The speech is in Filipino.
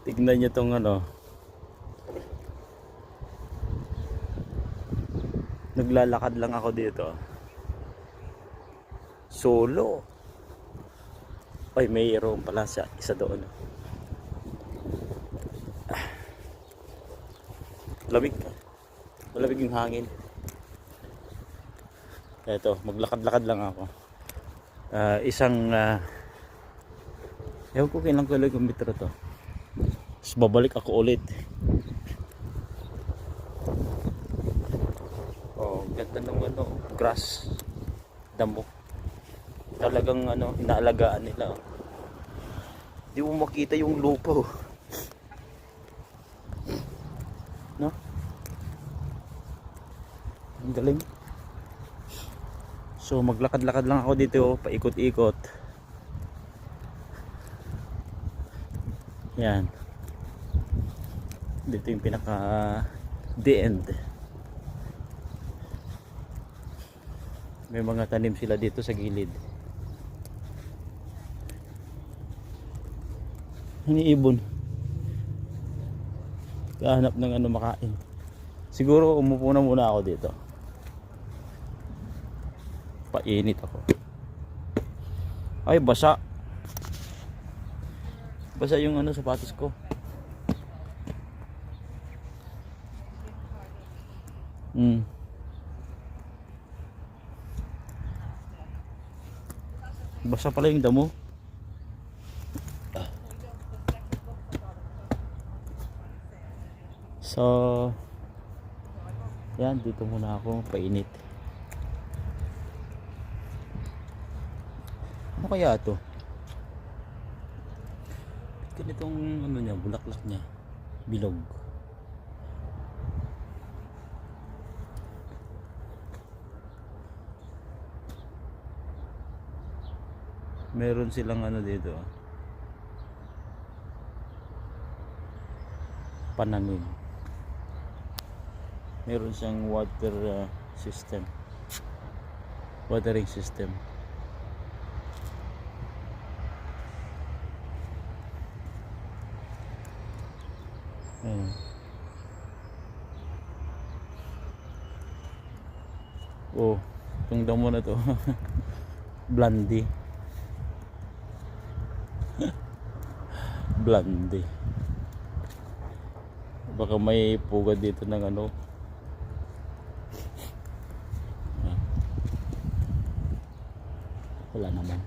Tignan nyo tong ano. Naglalakad lang ako dito. Solo. Ay, mayroon pala sa isa doon. Lamig. Malamig yung hangin. Eto, maglakad-lakad lang ako. Ewan ko kailang kilometro to. Tapos babalik ako ulit. Oh, ganda ng ano, grass. Damo. Talagang ano, inaalagaan nila. Di mo makita yung lupa. No? Ang galing. So maglakad-lakad lang ako dito, paikot-ikot. Yan. Dito yung pinaka the end. May mga tanim sila dito sa gilid. Hiniibon. Kahanap ng ano makain. Siguro umupo na muna ako dito. Painit ako. Ay, basa. Basa yung ano sapatos ko. Basa pala yung damo. So, yan, dito muna ako, painit. Ano kaya to? Ganitong ano niya, bulaklak niya, bilog. Meron silang ano dito, pananim. Meron siyang system, watering system. Ayan. Oh, itong damo na to. Blondie. Blondie. Baka may pugad dito ng ano. Wala naman.